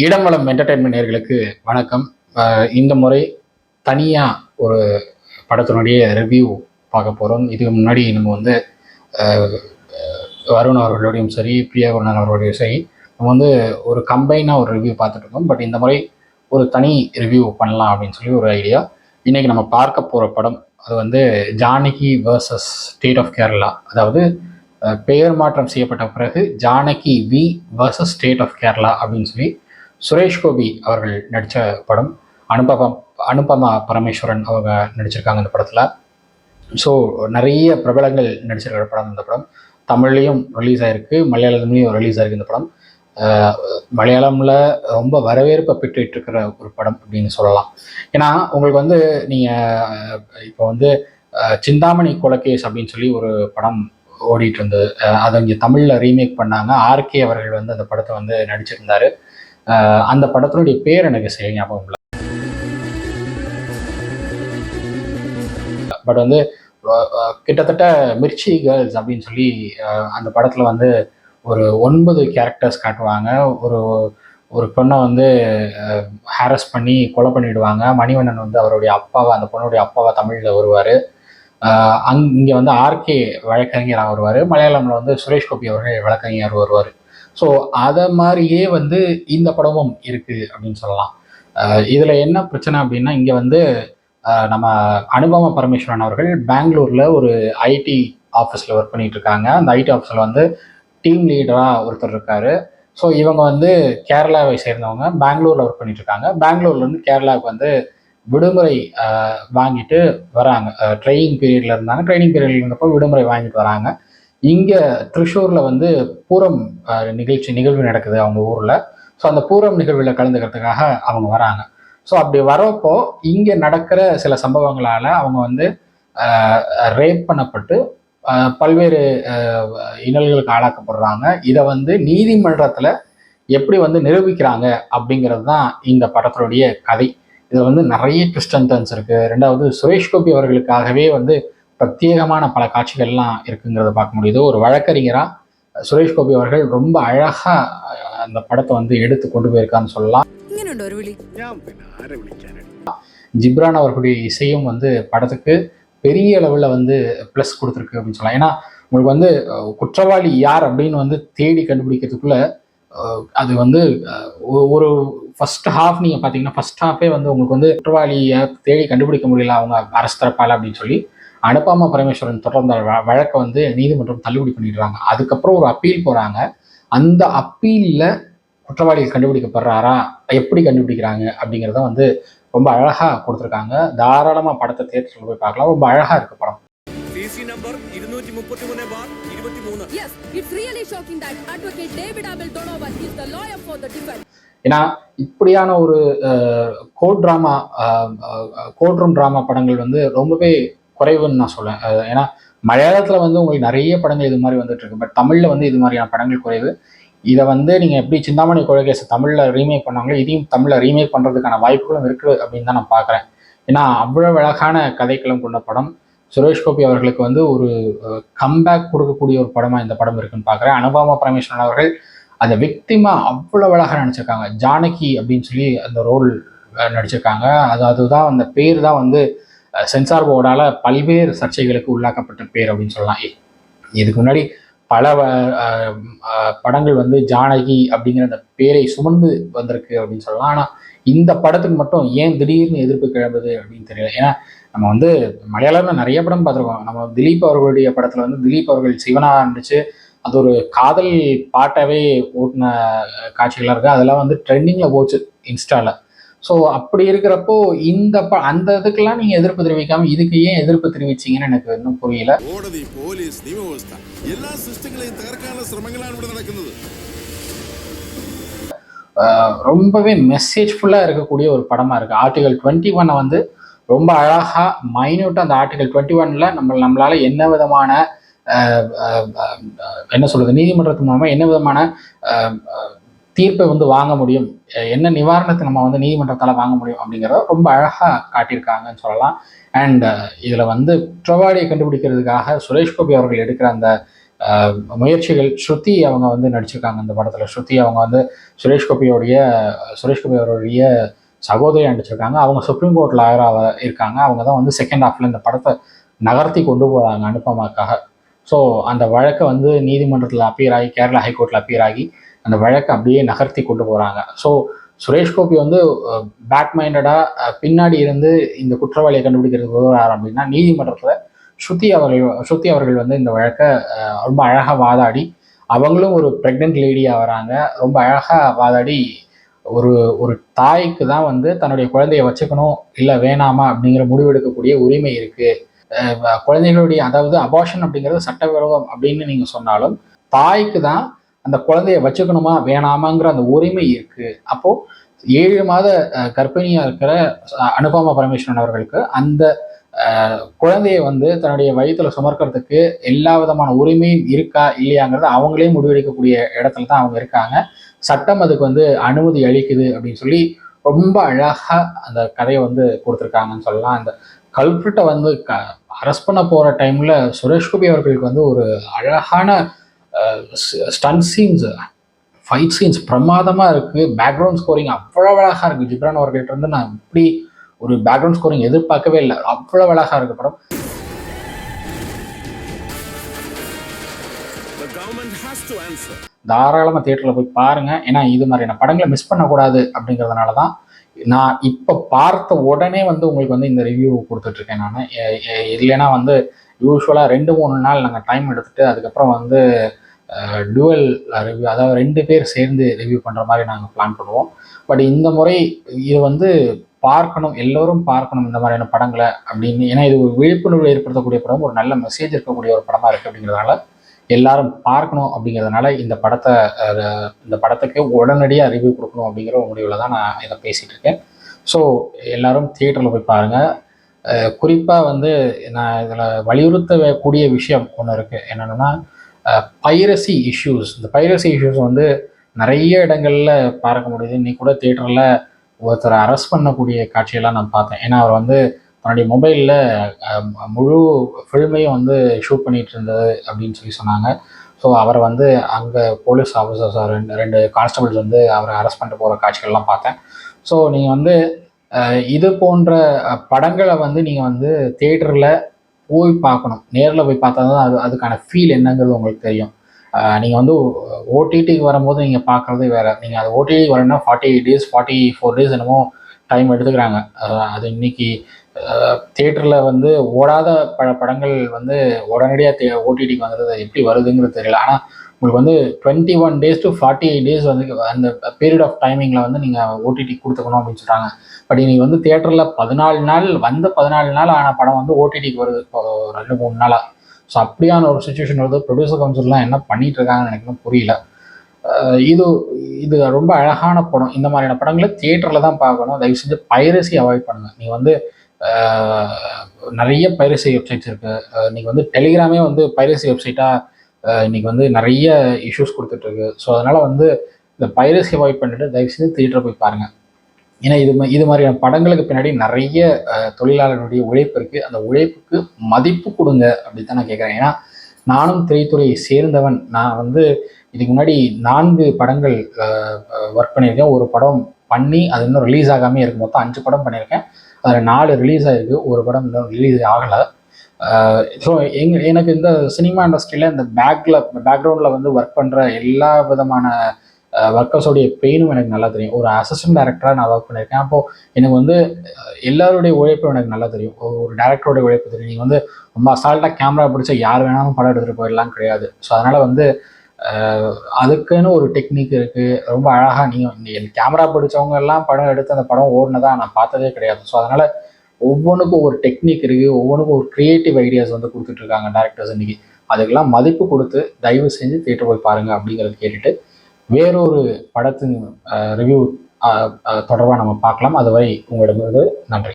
இடம்பலம் entertainment நேயர்களுக்கு வணக்கம். இந்த முறை தனியாக ஒரு படத்தினுடைய ரிவ்யூ பார்க்க போகிறோம். இதுக்கு முன்னாடி நம்ம வந்து வருண் அவர்களோடையும் சரி, பிரியா குருணன் அவர்களோடையும் சரி, நம்ம வந்து ஒரு கம்பைனாக ஒரு ரிவ்யூ பார்த்துட்டு இருக்கோம். பட் இந்த முறை ஒரு தனி ரிவ்யூ பண்ணலாம் அப்படின்னு சொல்லி ஒரு ஐடியா. இன்றைக்கி நம்ம பார்க்க போகிற படம் அது வந்து Janaki versus state of Kerala. அதாவது பெயர் மாற்றம் செய்யப்பட்ட பிறகு Janaki V versus state of Kerala அப்படின்னு சொல்லி சுரேஷ் கோபி அவர்கள் நடித்த படம். அனுபமா பரமேஸ்வரன் அவங்க நடிச்சிருக்காங்க இந்த படத்தில். ஸோ நிறைய பிரபலங்கள் நடிச்சிருக்கிற படம் இந்த படம். தமிழ்லேயும் ரிலீஸ் ஆகிருக்கு, மலையாளத்துலேயும் ரிலீஸ் ஆகிருக்கு இந்த படம். மலையாளமில் ரொம்ப வரவேற்பை பெற்றுட்டு இருக்கிற ஒரு படம் அப்படின்னு சொல்லலாம். ஏன்னா உங்களுக்கு வந்து நீங்கள் இப்போ வந்து சிந்தாமணி கொலைகேஸ் அப்படின்னு சொல்லி ஒரு படம் ஓடிட்டு இருந்தது. அதை இங்கே தமிழில் ரீமேக் பண்ணாங்க. ஆர்கே அவர்கள் வந்து அந்த படத்தை வந்து நடிச்சிருந்தார். அந்த படத்தினுடைய பேர் எனக்கு சரி ஞாபகம் இல்லை. பட் வந்து கிட்டத்தட்ட மிர்ச்சி கேர்ள்ஸ் அப்படின்னு சொல்லி அந்த படத்தில் வந்து ஒரு 9 கேரக்டர்ஸ் காட்டுவாங்க. ஒரு ஒரு பெண்ணை வந்து ஹாரஸ் பண்ணி கொலை பண்ணிவிடுவாங்க. மணிவண்ணன் வந்து அவருடைய அப்பாவை, அந்த பொண்ணுடைய அப்பாவை தமிழில் வருவார். இங்கே வந்து ஆர்கே வழக்கறிஞராக வருவார். மலையாளமில் வந்து சுரேஷ் கோபி அவர்கள் வழக்கறிஞர் வருவார். ஸோ அதை மாதிரியே வந்து இந்த படமும் இருக்குது அப்படின்னு சொல்லலாம். இதில் என்ன பிரச்சனை அப்படின்னா, இங்கே வந்து நம்ம அனுபமா பரமேஸ்வரன் அவர்கள் பெங்களூரில் ஒரு ஐடி ஆஃபீஸில் ஒர்க் பண்ணிகிட்டு இருக்காங்க. அந்த ஐடி ஆஃபீஸில் வந்து டீம் லீடராக ஒருத்தர் இருக்கார். ஸோ இவங்க வந்து கேரளாவை சேர்ந்தவங்க, பெங்களூரில் ஒர்க் பண்ணிட்டு இருக்காங்க. பெங்களூர்லேருந்து கேரளாவுக்கு வந்து விடுமுறை வாங்கிட்டு வராங்க. ட்ரைனிங் பீரியடில் இருந்தாங்க. ட்ரைனிங் பீரியடில் இருந்தப்போ விடுமுறை வாங்கிட்டு வராங்க. இங்கே திருஷூரில் வந்து பூரம் நிகழ்வு நடக்குது அவங்க ஊரில். ஸோ அந்த பூரம் நிகழ்வில் கலந்துக்கிறதுக்காக அவங்க வராங்க. ஸோ அப்படி வரப்போ இங்கே நடக்கிற சில சம்பவங்களால் அவங்க வந்து ரேப் பண்ணப்பட்டு பல்வேறு இன்னல்களுக்கு ஆளாக்கப்படுறாங்க. இதை வந்து நீதிமன்றத்தில் எப்படி வந்து நிரூபிக்கிறாங்க அப்படிங்கிறது தான் இந்த படத்தினுடைய கதை. இதில் வந்து நிறைய ட்விஸ்ட் அண்ட் டர்ன்ஸ் இருக்குது. ரெண்டாவது சுரேஷ் கோபி அவர்களுக்காகவே வந்து பிரத்யேகமான பல காட்சிகள்லாம் இருக்குங்கிறத பார்க்க முடியுது. ஒரு வழக்கறிஞராக சுரேஷ் கோபி அவர்கள் ரொம்ப அழகாக அந்த படத்தை வந்து எடுத்து கொண்டு போயிருக்கான்னு சொல்லலாம். ஜிப்ரான் அவர்களுடைய இசையும் வந்து படத்துக்கு பெரிய அளவில் வந்து ப்ளஸ் கொடுத்துருக்கு அப்படின்னு சொல்லலாம். ஏன்னா உங்களுக்கு வந்து குற்றவாளி யார் அப்படின்னு வந்து தேடி கண்டுபிடிக்கிறதுக்குள்ள அது வந்து ஒரு ஃபர்ஸ்ட் ஹாஃப் நீங்கள் பார்த்தீங்கன்னா, ஃபர்ஸ்ட் ஹாஃபே வந்து உங்களுக்கு வந்து குற்றவாளியை தேடி கண்டுபிடிக்க முடியல அவங்க அரசு தரப்பால் அப்படின்னு சொல்லி அனுபமா பரமேஸ்வரன் தொடர்ந்த வழக்கை வந்து நீதிமன்றம் தள்ளுபடி பண்ணிடுறாங்க. அதுக்கப்புறம் ஒரு அப்பீல் போகிறாங்க. அந்த அப்பீலில் குற்றவாளிகள் கண்டுபிடிக்கப்படுறாரா, எப்படி கண்டுபிடிக்கிறாங்க அப்படிங்கிறத வந்து ரொம்ப அழகாக கொடுத்துருக்காங்க. தாராளமாக படத்தை தியேட்டரில் போய் பார்க்கலாம். ரொம்ப அழகாக இருக்குது படம். CC number 233/23. Yes, it's really shocking that advocate David Abel Donovan is the lawyer for the defense. ஏன்னா இப்படியான ஒரு கோர்ட் ரூம் ட்ராமா படங்கள் வந்து ரொம்பவே குறைவுன்னு நான் சொல்லுவேன். ஏன்னா மலையாளத்தில் வந்து உங்களுக்கு நிறைய படங்கள் இது மாதிரி வந்துட்டு இருக்கு. பட் தமிழில் வந்து இது மாதிரியான படங்கள் குறைவு. இதை வந்து நீங்கள் எப்படி சிந்தாமணி கொலைகேஸை தமிழில் ரீமேக் பண்ணாங்களோ இதையும் தமிழில் ரீமேக் பண்ணுறதுக்கான வாய்ப்புகளும் இருக்குது அப்படின்னு தான் நான் பார்க்குறேன். ஏன்னா அவ்வளோ அழகான கதைக்களம் கொண்ட படம். சுரேஷ் கோபி அவர்களுக்கு வந்து ஒரு கம்பேக் கொடுக்கக்கூடிய ஒரு படமாக இந்த படம் இருக்குன்னு பார்க்குறேன். அனுபமா பரமேஸ்வரன் அவர்கள் அந்த விக்டிமாக அவ்வளோ அழகாக நடிச்சிருக்காங்க. ஜானகி அப்படின்னு சொல்லி அந்த ரோல் நடிச்சிருக்காங்க. அதுதான் அந்த பேர் தான் வந்து சென்சார் போர்டால் பல்வேறு சர்ச்சைகளுக்கு உள்ளாக்கப்பட்ட பேர் அப்படின்னு சொல்லலாம். இதுக்கு முன்னாடி பல படங்கள் வந்து ஜானகி அப்படிங்கிற அந்த பேரை சுமந்து வந்திருக்கு அப்படின்னு சொல்லலாம். ஆனால் இந்த படத்துக்கு மட்டும் ஏன் திடீர்னு எதிர்ப்பு கிளம்புது அப்படின்னு தெரியல. ஏன்னா நம்ம வந்து மலையாளத்தில் நிறைய படம் பார்த்துருக்கோம். நம்ம திலீப் அவர்களுடைய படத்தில் வந்து திலீப் அவர்கள் சிவனா இருந்துச்சு. அது ஒரு காதல் பாட்டாவே ஓட்டின காட்சிகளாக இருக்குது. அதெல்லாம் வந்து ட்ரெண்டிங்கில் போச்சு இன்ஸ்டாவில். ஸோ அப்படி இருக்கிறப்போ அந்த இதுக்கெல்லாம் நீங்கள் எதிர்ப்பு தெரிவிக்காமல் இதுக்கு ஏன் எதிர்ப்பு தெரிவிச்சிங்கன்னு எனக்கு இன்னும் புரியல. ரொம்பவே மெசேஜ்ஃபுல்லாக இருக்கக்கூடிய ஒரு படமாக இருக்குது. ஆர்டிகல் 21 வந்து ரொம்ப அழகாக மைன்யூட்டாக அந்த ஆர்டிகல் 21ல் நம்மளால் என்ன விதமான நீதிமன்றத்தின் மூலமாக என்ன விதமான தீர்ப்பை வந்து வாங்க முடியும், என்ன நிவாரணத்தை நம்ம வந்து நீதிமன்றத்தால் வாங்க முடியும் அப்படிங்கிறத ரொம்ப அழகாக காட்டியிருக்காங்கன்னு சொல்லலாம். அண்ட் இதில் வந்து குற்றவாளியை கண்டுபிடிக்கிறதுக்காக சுரேஷ் கோபி அவர்கள் எடுக்கிற அந்த முயற்சிகள். ஸ்ருதி அவங்க வந்து நடிச்சிருக்காங்க இந்த படத்தில். ஸ்ருதி அவங்க வந்து சுரேஷ் கோபி அவருடைய சகோதரியாக நடிச்சிருக்காங்க. அவங்க சுப்ரீம் கோர்ட் லாயராக இருக்காங்க. அவங்க தான் வந்து செகண்ட் ஹாஃபில் இந்த படத்தை நகர்த்தி கொண்டு போகிறாங்க அனுபமாக்காக. ஸோ அந்த வழக்கை வந்து நீதிமன்றத்தில் அப்பியர் ஆகி, கேரளா ஹைகோர்ட்டில் அப்பியர் ஆகி அந்த வழக்கை அப்படியே நகர்த்தி கொண்டு போகிறாங்க. ஸோ சுரேஷ் கோபி வந்து பேக் மைண்டடாக பின்னாடி இருந்து இந்த குற்றவாளியை கண்டுபிடிக்கிறதுக்கு உதவுறாரு அப்படின்னா, நீதிமன்றத்தில் ஸ்ருதி அவர்கள் வந்து இந்த வழக்கை ரொம்ப அழகாக வாதாடி, அவங்களும் ஒரு ப்ரெக்னென்ட் லேடியாக வராங்க. ரொம்ப அழகாக வாதாடி ஒரு ஒரு தாய்க்கு தான் வந்து தன்னுடைய குழந்தைய வச்சுக்கணும் இல்லை வேணாமா அப்படிங்கிற முடிவெடுக்கக்கூடிய உரிமை இருக்குது. குழந்தைகளுடைய, அதாவது அபார்ஷன் அப்படிங்கிறது சட்டவிரோதம் அப்படின்னு நீங்கள் சொன்னாலும், தாய்க்கு தான் அந்த குழந்தைய வச்சுக்கணுமா வேணாமாங்கிற அந்த உரிமை இருக்குது. அப்போது 7 மாத கர்ப்பிணியாக இருக்கிற அனுபமா பரமேஸ்வரன் அவர்களுக்கு அந்த குழந்தைய வந்து தன்னுடைய வயிற்றுல சுமக்கிறதுக்கு எல்லா விதமான உரிமையும் இருக்கா இல்லையாங்கிறத அவங்களே முடிவெடுக்கக்கூடிய இடத்துல தான் அவங்க இருக்காங்க. சட்டம் அதுக்கு வந்து அனுமதி அளிக்குது அப்படின்னு சொல்லி ரொம்ப அழகாக அந்த கதையை வந்து கொடுத்துருக்காங்கன்னு சொல்லலாம். அந்த கல்பிரிட்டை வந்து அரெஸ்ட் பண்ண போகிற டைமில் சுரேஷ் கோபி அவர்களுக்கு வந்து ஒரு அழகான ஸ்டன் சீன்ஸ், ஃபைட் சீன்ஸ் பிரமாதமாக இருக்குது. பேக்ரவுண்ட் ஸ்கோரிங் அவ்வளோ அழகாக இருக்குது. ஜிப்ரான் அவர்கள்ட்ட இருந்து நான் இப்படி ஒரு பேக்ரவுண்ட் ஸ்கோரிங் எதிர்பார்க்கவே இல்லை. அவ்வளோ அழகாக இருக்குது படம். தாராளமாக தியேட்டரில் போய் பாருங்கள். ஏன்னா இது மாதிரியான படங்களை மிஸ் பண்ணக்கூடாது அப்படிங்கிறதுனால தான் நான் இப்போ பார்த்த உடனே வந்து உங்களுக்கு வந்து இந்த ரிவ்யூ கொடுத்துட்ருக்கேன். நான் இல்லைன்னா வந்து யூஸ்வலாக 2-3 நாள் நாங்கள் டைம் எடுத்துகிட்டு அதுக்கப்புறம் வந்து டுவல் ரிவ்யூ, அதாவது 2 பேர் சேர்ந்து ரிவ்யூ பண்ணுற மாதிரி நாங்கள் பிளான் பண்ணுவோம். பட் இந்த முறை இது வந்து பார்க்கணும், எல்லோரும் பார்க்கணும் இந்த மாதிரியான படங்களை அப்படின்னு. ஏன்னா இது ஒரு விழிப்புணர்வு ஏற்படுத்தக்கூடிய படம், ஒரு நல்ல மெசேஜ் இருக்கக்கூடிய ஒரு படமாக இருக்குது அப்படிங்கிறதுனால எல்லாரும் பார்க்கணும் அப்படிங்கிறதுனால இந்த படத்துக்கு உடனடியாக ரிவ்யூ கொடுக்கணும் அப்படிங்கிற ஒரு முடிவில் தான் நான் இதை பேசிகிட்டு இருக்கேன். ஸோ எல்லோரும் தியேட்டரில் போய் பாருங்கள். குறிப்பாக வந்து நான் இதில் வலியுறுத்தக்கூடிய விஷயம் ஒன்று இருக்குது. என்னென்னா பைரசி இஷ்யூஸ். இந்த பைரசி இஷ்யூஸ் வந்து நிறைய இடங்களில் பார்க்க முடியுது. இன்னைக்கு கூட தியேட்டரில் ஒருத்தரை அரெஸ்ட் பண்ணக்கூடிய காட்சியெல்லாம் நான் பார்த்தேன். ஏன்னா அவர் வந்து தன்னுடைய மொபைலில் முழு ஃபில்மையும் வந்து ஷூட் பண்ணிகிட்டு இருந்தது அப்படின்னு சொல்லி சொன்னாங்க. ஸோ அவரை வந்து அங்கே போலீஸ் ஆஃபீஸர்ஸ் ரெண்டு கான்ஸ்டபிள்ஸ் வந்து அவரை அரெஸ்ட் பண்ணிட்டு போகிற காட்சிகள்லாம் பார்த்தேன். ஸோ நீங்கள் வந்து இது போன்ற படங்களை வந்து நீங்கள் வந்து தியேட்டரில் போய் பார்க்கணும். நேரில் போய் பார்த்தா தான் அதுக்கான ஃபீல் என்னங்கிறது உங்களுக்கு தெரியும். நீங்கள் வந்து ஓடிடிக்கு வரும்போது நீங்கள் பார்க்குறதே வேறு. நீங்கள் அது ஓடிடி வரணும்னா 48 days 44 days என்னமோ டைம் எடுத்துக்கிறாங்க. அது இன்னைக்கு தியேட்டரில் வந்து ஓடாத படங்கள் வந்து உடனடியாக ஓடிடிக்கு வந்துடுது. எப்படி வருதுங்கிறது தெரியல. ஆனால் உங்களுக்கு வந்து 21 days to 48 days வந்து அந்த பீரியட் ஆஃப் டைமிங்கில் வந்து நீங்கள் ஓடிடி கொடுத்துக்கணும் அப்படின்னு சொல்கிறாங்க. பட் இன்னைக்கு வந்து தியேட்டரில் 14 நாள் ஆன படம் வந்து ஓடிடிக்கு வருது இப்போ 2-3 நாளாக. ஸோ அப்படியான ஒரு சுச்சுவேஷன் வருது. ப்ரொடியூசர் கவுன்சில்லாம் என்ன பண்ணிட்டு இருக்காங்கன்னு எனக்கு புரியல. இது ரொம்ப அழகான படம். இந்த மாதிரியான படங்களை தியேட்டரில் தான் பார்க்கணும். தயவு செஞ்சு பைரசி அவாய்ட் பண்ணுங்கள். நீங்கள் வந்து நிறைய பைரசி வெப்சைட்ஸ் இருக்குது. இன்றைக்கி வந்து டெலிகிராமே வந்து பைரசி வெப்சைட்டாக இன்றைக்கி வந்து நிறைய இஷ்யூஸ் கொடுத்துட்ருக்கு. ஸோ அதனால் வந்து இந்த பைரசி அவாய்ட் பண்ணிவிட்டு தயவு செஞ்சு தியேட்டரை போய் பாருங்கள். ஏன்னா இது மாதிரியான படங்களுக்கு பின்னாடி நிறைய தொழிலாளர்களுடைய உழைப்பு இருக்குது. அந்த உழைப்புக்கு மதிப்பு கொடுங்க அப்படின்னு தான் நான் கேட்குறேன். ஏன்னா நானும் திரைத்துறையை சேர்ந்தவன். நான் வந்து இதுக்கு முன்னாடி 4 படங்கள் ஒர்க் பண்ணியிருக்கேன். ஒரு படம் பண்ணி அது இன்னும் ரிலீஸ் ஆகாமே இருக்குது. மொத்தம் 5 படம் பண்ணியிருக்கேன். அதில் 4 ரிலீஸ் ஆகிருக்கு, ஒரு படம் இன்னும் ரிலீஸ் ஆகலை. ஸோ எனக்கு இந்த சினிமா இண்டஸ்ட்ரியில் இந்த பேக்ரவுண்டில் வந்து ஒர்க் பண்ணுற எல்லா விதமான ஒர்க்கர்ஸோடைய பெயினும் எனக்கு நல்லா தெரியும். ஒரு அசிஸ்டன்ட் டைரக்டராக நான் ஒர்க் பண்ணியிருக்கேன். அப்போது எனக்கு வந்து எல்லாருடைய உழைப்பும் எனக்கு நல்லா தெரியும். ஒரு டேரக்டரோடைய உழைப்பு தெரியும். நீங்கள் வந்து ரொம்ப அசால்ட்டாக கேமரா பிடிச்சா யார் வேணாலும் படம் எடுத்துகிட்டு போயிடலாம் கிடையாது. ஸோ அதனால் வந்து அதுக்குன்னு ஒரு டெக்னிக் இருக்குது. ரொம்ப அழகாக நீங்கள் கேமரா பிடிச்சவங்க எல்லாம் படம் எடுத்து அந்த படம் ஓடினதாக நான் பார்த்ததே கிடையாது. ஸோ அதனால் ஒவ்வொன்றுக்கும் ஒரு டெக்னிக் இருக்குது. ஒவ்வொன்றுக்கும் ஒரு க்ரியேட்டிவ் ஐடியாஸ் வந்து கொடுத்துட்ருக்காங்க டேரக்டர்ஸ் இன்றைக்கி. அதுக்கெல்லாம் மதிப்பு கொடுத்து தயவு செஞ்சு தியேட்டர் போய் பாருங்கள் அப்படிங்கிறத கேட்டுட்டு வேறொரு படத்தின் ரிவ்யூ தொடர்பாக நம்ம பார்க்கலாம். அதுவரை உங்களிடமிருந்து நன்றி.